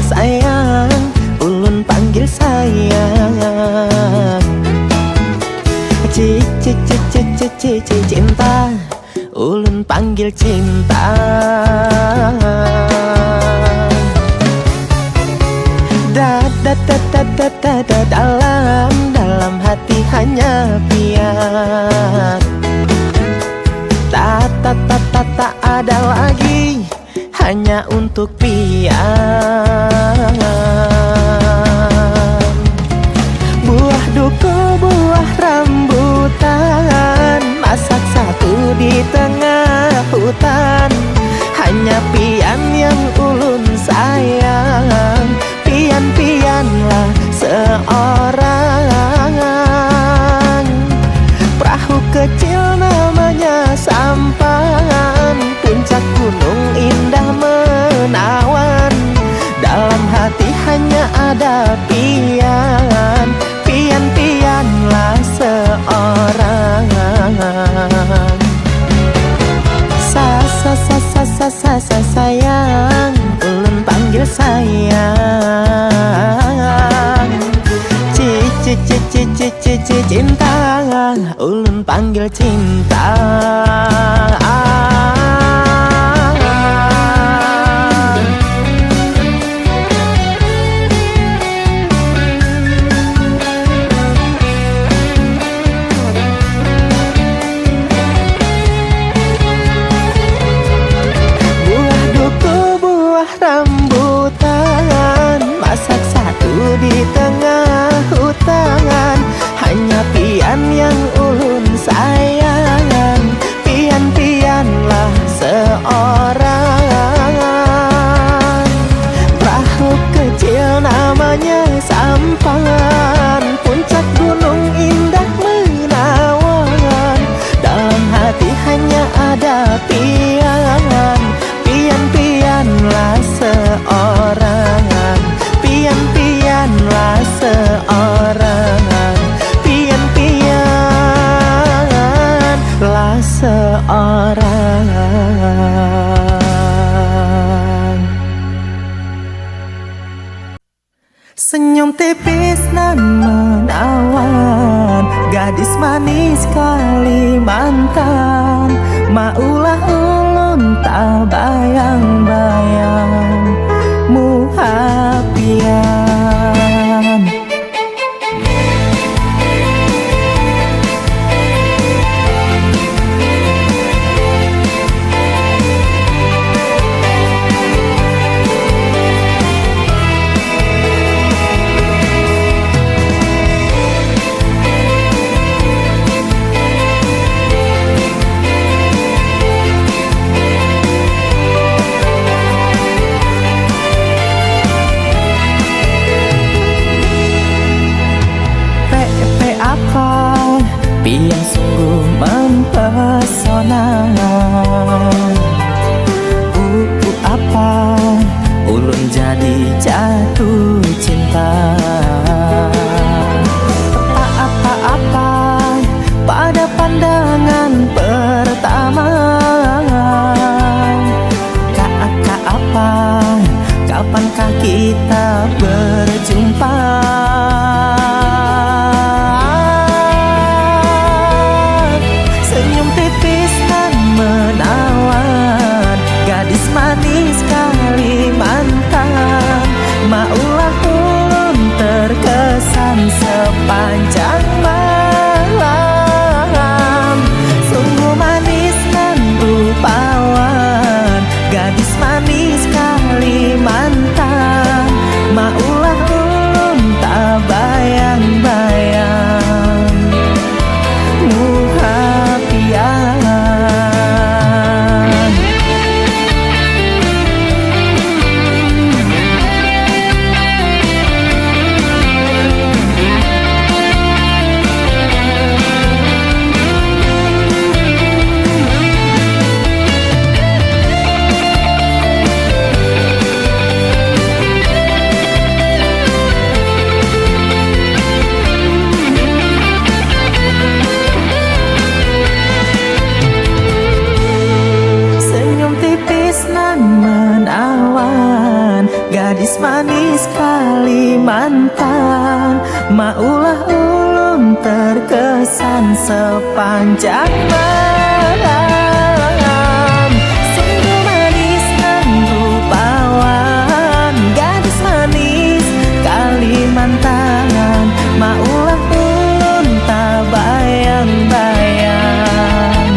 sayang, ulun panggil sayang. Cinta, ulun panggil cinta. Dalam hati hanya piat. Tak ada lagi, hanya untuk pian. Buah duku, buah rambutan, masak satu di tengah hutan. Hanya pian yang ulun sayang, pian-pianlah seorang. Perahu kecil namanya sampan, puncak gunung indah menawan. Dalam hati hanya ada pian, pian-pianlah seorang. Sayang, ulun panggil sayang. Cinta, ulun panggil cinta. Buah duku, buah rambutan, masak satu di tengah hutan. Hanya pian yang ulun sayang, pian-pianlah seorang. Perahu kecil namanya sampan, puncak gunung indah menawan. Dalam hati hanya ada pian, pian-pianlah seorang, pian-pianlah seorang, pian-pianlah seorang. Senyum tipis nan menawan, gadis manis Kalimantan. Maulah ulun tak bayang-bayang muhapian. Pian sungguh mempesona. Apa ulun jadi jatuh cinta. Apa pada pandangan pertama. Apa kapankah kita berjumpa. Manis Kalimantan, maulah ulun Maulah ulun terkesan sepanjang malam. Sungguh manis dan rupawan, gadis manis Kalimantan. Maulah ulun tak bayang-bayang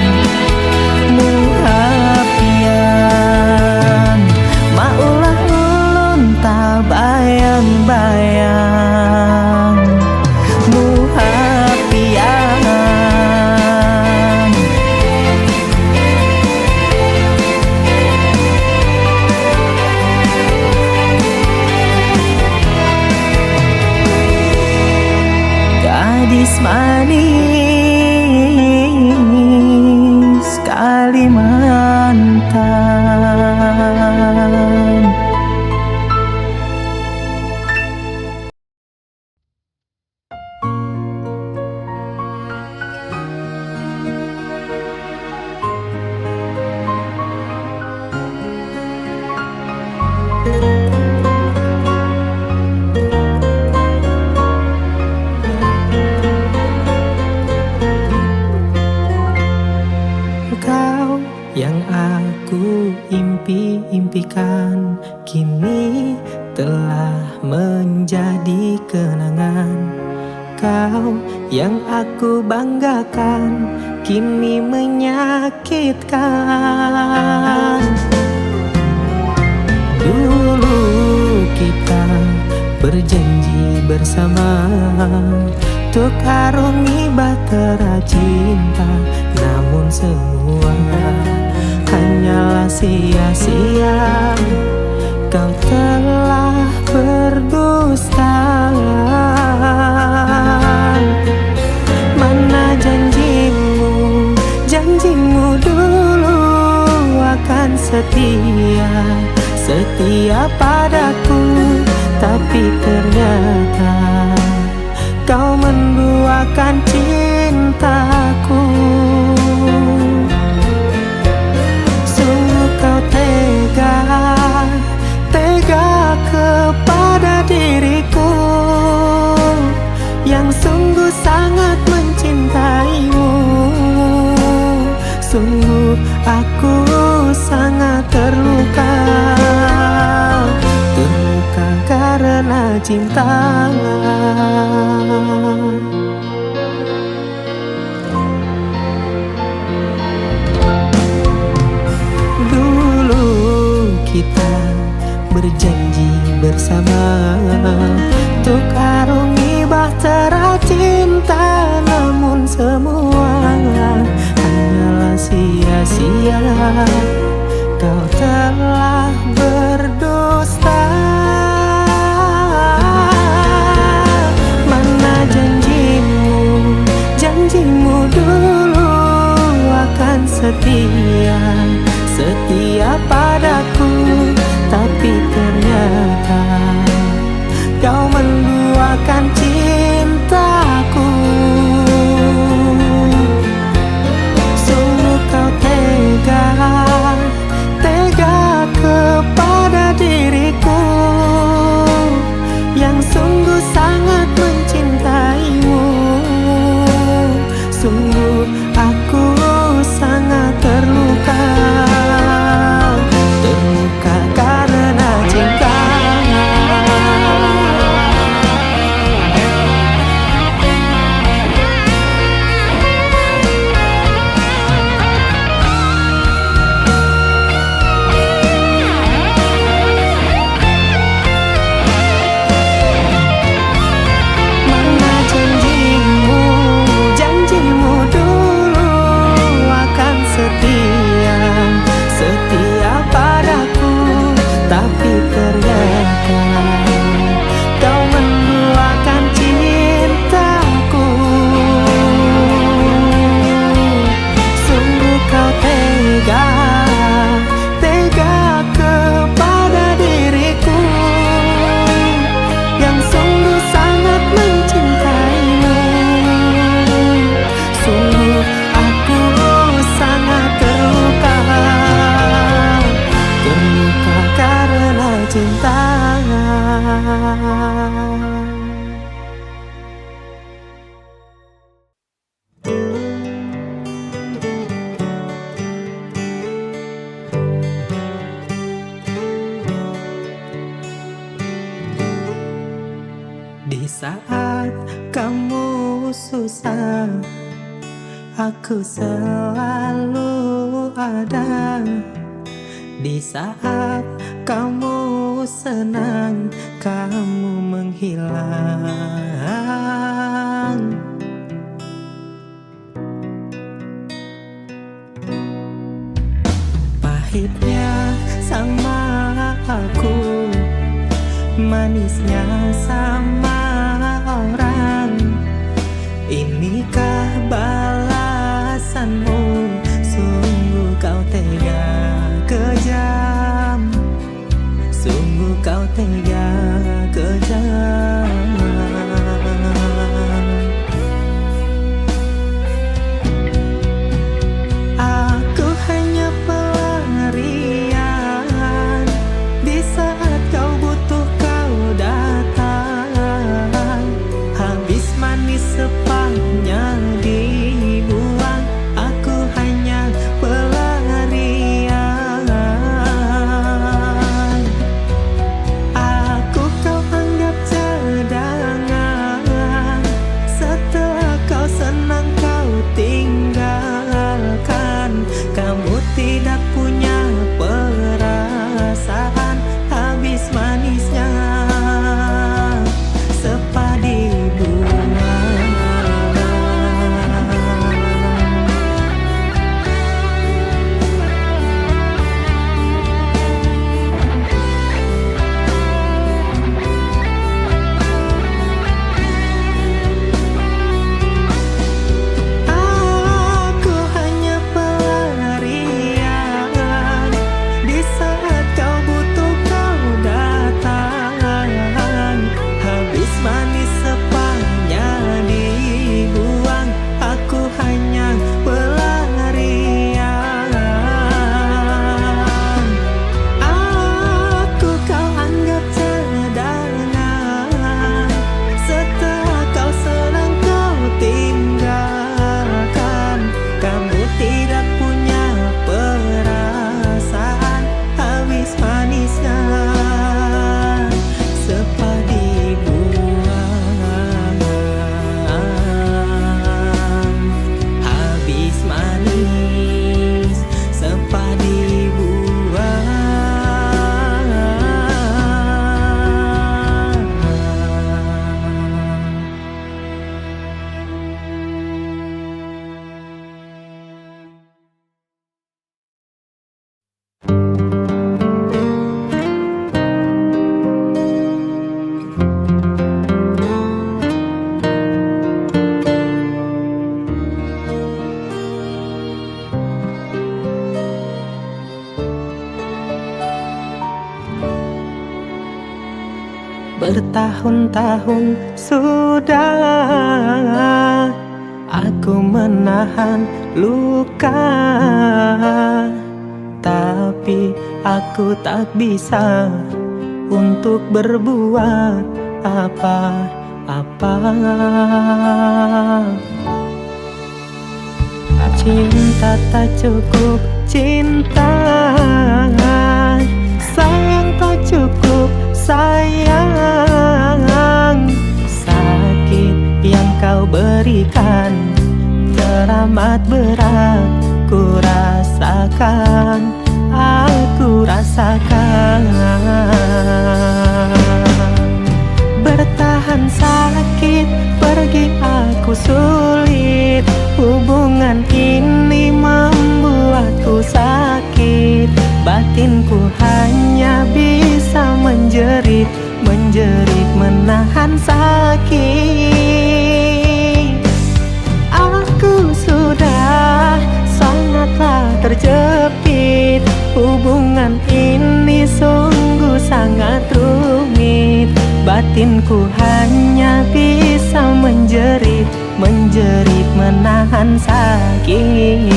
muhapian. Maulah ulun tak bayang-bayang muhapian. Gadis manis Kalimantan. Kau yang aku impi-impikan kini telah menjadi kenangan. Kau yang aku banggakan kini menyakitkan. Dulu kita berjanji bersama untuk arungi bahtera cinta, namun semua hanyalah sia-sia. Kau telah berdusta. Mana janjimu, janjimu dulu akan setia, setia padaku. Tapi ternyata kau menduakan cintaku. Sungguh kau tega, tega kepada diriku yang sungguh sangat mencintaimu. Sungguh aku sangat terluka, terluka karena cinta. Dulu kita berjanji bersama untuk arungi bahtera cinta, namun semua hanyalah sia-sia. Kau telah berdusta. Mana janjimu, janjimu dulu akan setia, setia padaku. Tapi ternyata kau menduakan cintaku. Sungguh kau tega, tega kepada diriku yang sungguh sangat mencintaimu. Sungguh aku sangat terluka, terluka karena cinta. saat kamu susah, aku selalu ada. Di saat kamu senang, kamu menghilang. Pahitnya sama aku, manisnya sama orang. Inikah balasanmu? Sungguh kau tega, kejam. Sungguh kau tega, kejam. Aku hanya pelarian. Di saat kau butuh, kau datang. Habis manis sepahnya dibuang. Aku hanya pelarian. Aku kau anggap cadangan. Setelah kau senang, kau tinggalkan. Kamu tidak punya perasaan. Habis manisnya sepadi buang. Aku hanya pelarian. Di saat kau butuh, kau datang. Habis manis sepahnya dibuang. Aku hanya pelarian. Aku kau anggap cadangan. Setelah kau senang, kau tinggalkan. Kamu tidak punya perasaan. Habis manisnya sepadi buang. Habis manis sepadi buang. Bertahun-tahun sudah aku menahan luka, tapi aku tak bisa untuk berbuat apa-apa. Cinta tak cukup, cinta sayang tak cukup, sayang. Sakit yang kau berikan teramat berat, ku rasakan, aku rasakan. Bertahan sakit, pergi aku sulit. Hubungan ini membuatku sakit. Batinku hanya bisa menjerit, menjerit menahan sakit. Aku sudah sangatlah terjepit. Hubungan ini sungguh sangat rumit. Batinku hanya bisa menjerit, menjerit menahan sakit.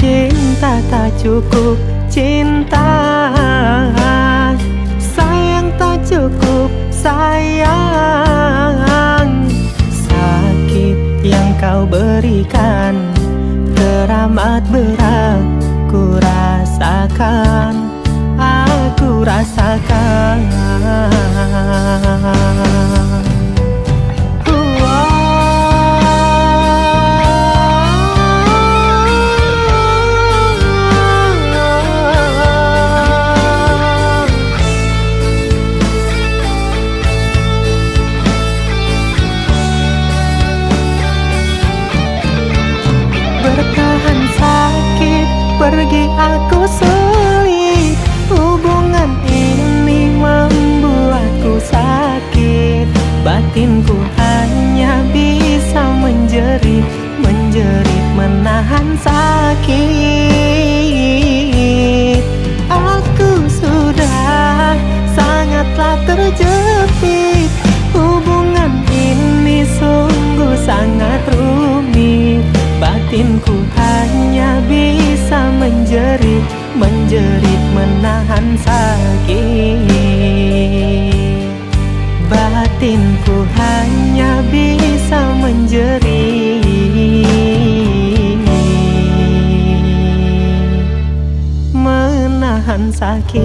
Cinta tak cukup, cinta sayang tak cukup, sayang. Sakit yang kau sakit. Batinku hanya bisa menjerit, menahan sakit.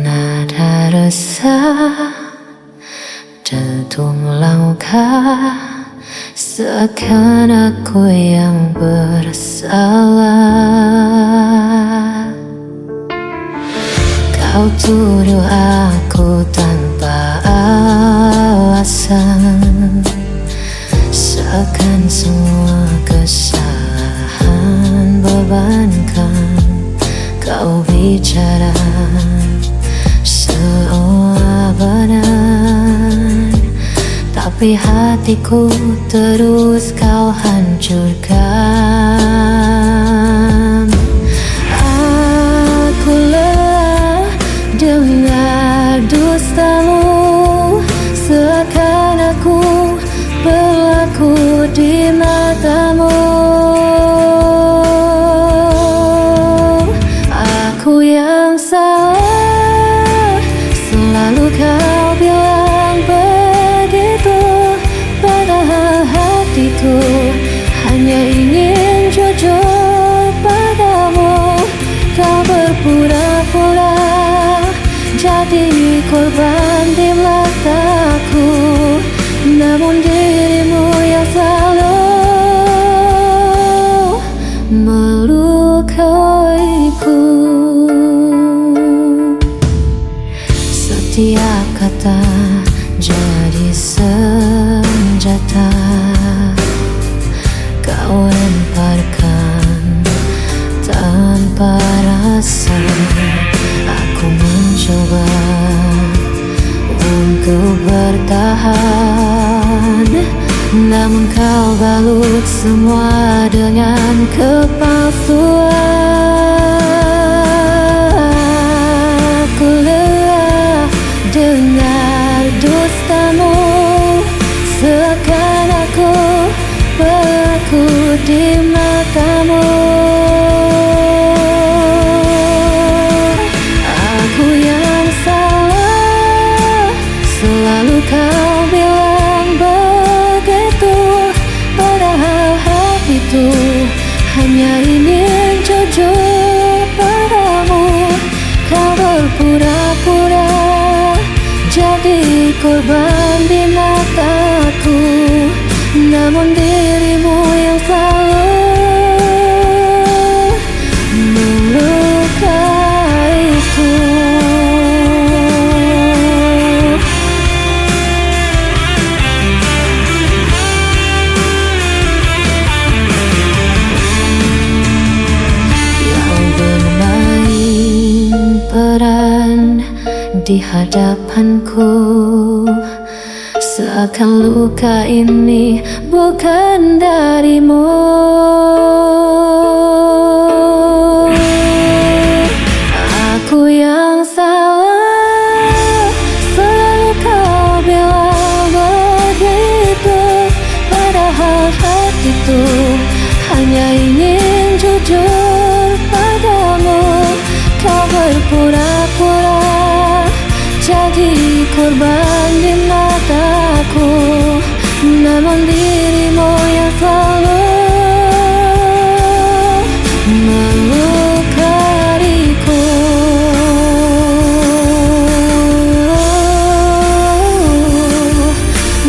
Nada resah dentum langkah, seakan aku yang bersalah. Kau tuduh aku tanpa alasan, seakan semua kesalahan bebankan. Kau bicara seolah benar, tapi hatiku terus kau hancurkan. Aku lelah dengar dustamu, seakan aku berlaku di matamu. Aku yang salah, selalu kau bilang begitu, padahal hatiku hanya ingin jujur padamu. Kau berpura-pura jadi korban di mataku, namun dirimu yang selalu melukaiku. Setiap kata jadi senjata, kau lemparkan tanpa rasa. Aku mencoba untuk bertahan, namun kau balut semua dengan kepalsuan. Aku lelah dengar dustamu, seakan aku berlaku di matamu. Aku yang salah, selalu kau bilang begitu, padahal hatiku hanya ingin jujur padamu. Kau berpura-pura jadi korban di mataku, namun dirimu yang selalu melukaiku. Yang bermain peran di hadapanku, seakan luka ini bukan darimu. Aku yang salah, selalu kau bilang begitu, padahal hatiku hanya ingin jujur padamu. Kau berpura-pura jadi korban di mataku, namun dirimu yang selalu melukaiku.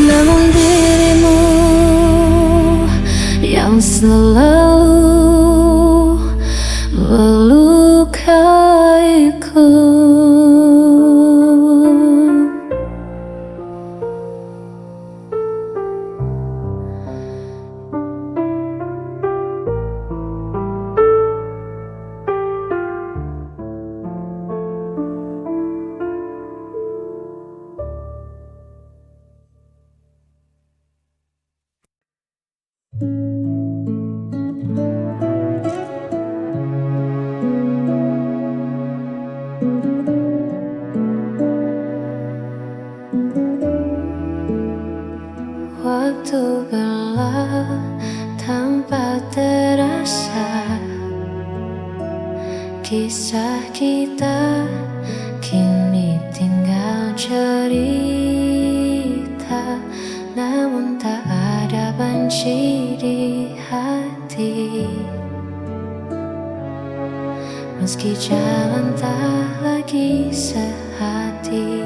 Namun dirimu yang selalu melukaiku. masa kisah kita kini tinggal cerita, namun tak ada benci di hati. Meski jalan tak lagi sehati.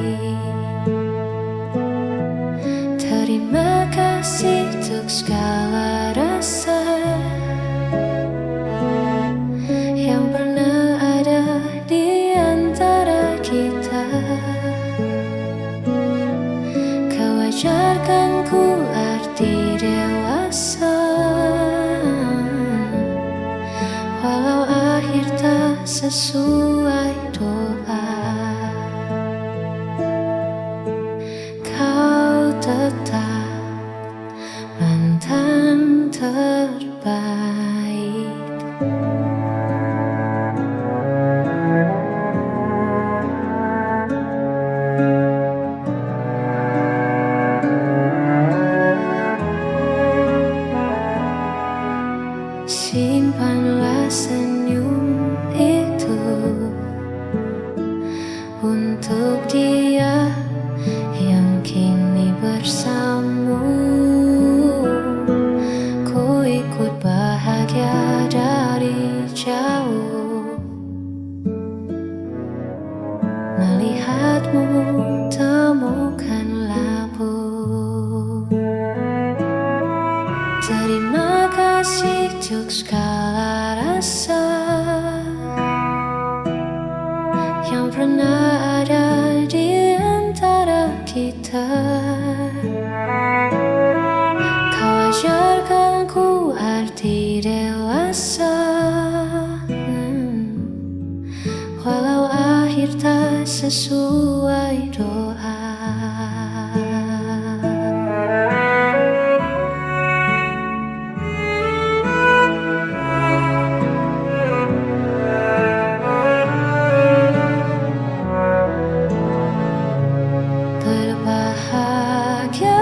Terima kasih untuk segala rasa yang pernah ada di antara kita. Kau ajarkan ku arti dewasa, walau akhir tak sesuai doa. Kau tetap mantan terbaik. Simpanlah senyum itu untuk dia yang kini bersamamu. Ku ikut bahagia dari jauh, melihatmu temukan labu. Terima kasih untuk segala rasa yang pernah ada di antara kita. Kau ajarkan ku arti dewasa, walau akhir tak sesuai doa. Berbahagia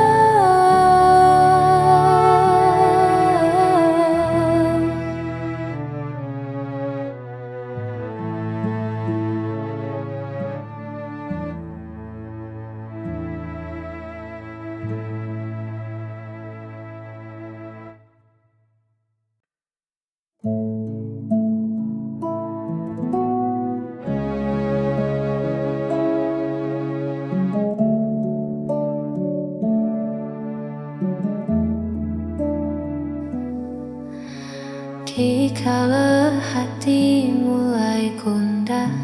dikala hati mulai gundah,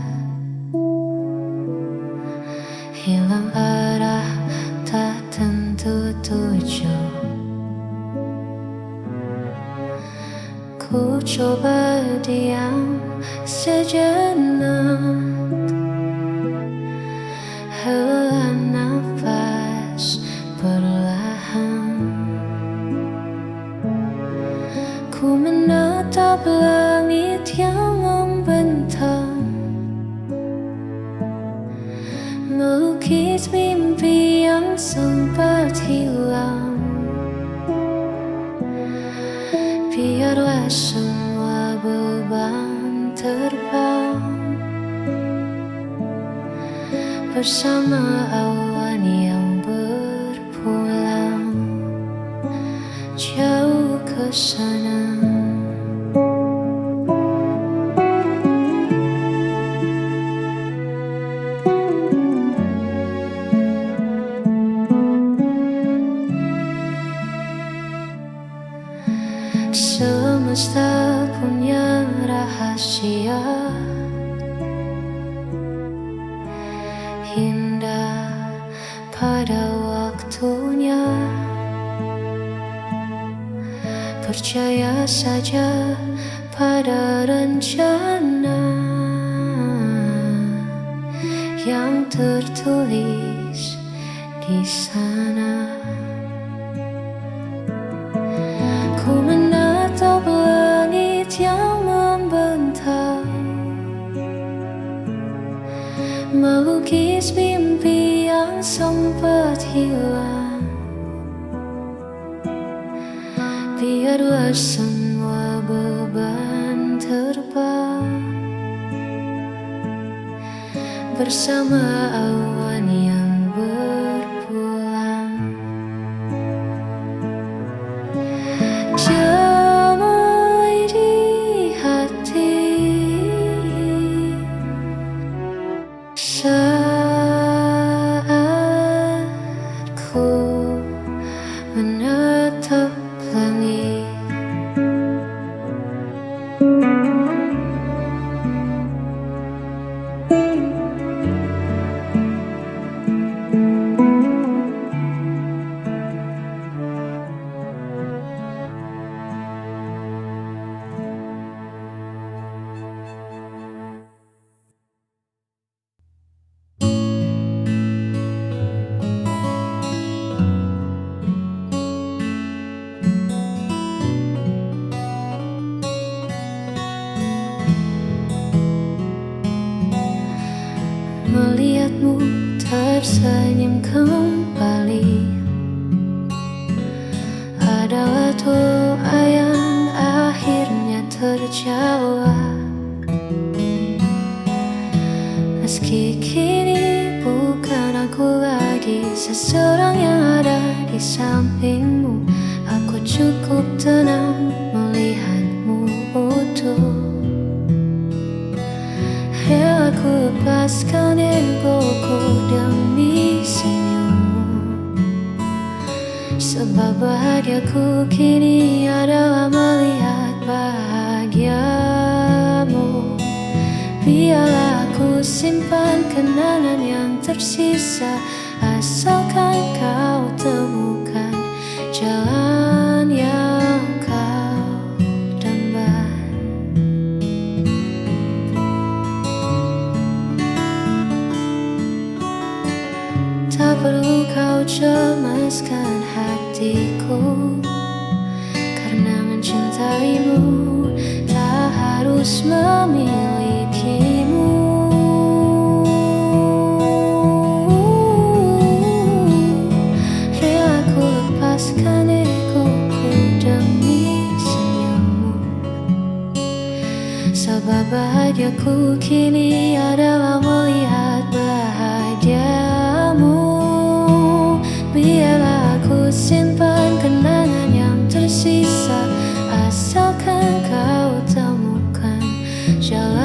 hilang arah tak tentu tujuh. Ku coba diam sejenak, hela nafas perlahan. Ku menatap langit yang membentang, melukis mimpi yang sempat hilang. Biarlah semua beban terbang bersama awan yang berpulang jauh ke sana. Semesta punya rahasia indah pada waktunya. Percaya saja pada rencana yang tertulis di sana. Ku menatap langit yang membentang, melukis mimpi yang sempat hilang. Biarlah semua beban bersama awan yang berpulang. Damai di hati saat ku menatap langit. Melihatmu tersenyum kembali adalah doa yang akhirnya terjawab. Meski kini bukan aku lagi seseorang yang ada di sampingmu, aku cukup tenang melihatmu utuh. Aku lepaskan egoku demi senyummu, sebab bahagiaku kini adalah melihat bahagiamu. Biarlah aku simpan kenangan yang tersisa, asalkan kau temukan jalan yang kau dambakan. Tak perlu kau cemaskan hatiku, karena mencintaimu tak harus memilikimu. Rela ku lepaskan egoku demi senyummu, sebab bahagiaku kini adalah melihat bahagiamu. Biarlah aku simpan kenangan yang tersisa, asalkan kau temukan jalan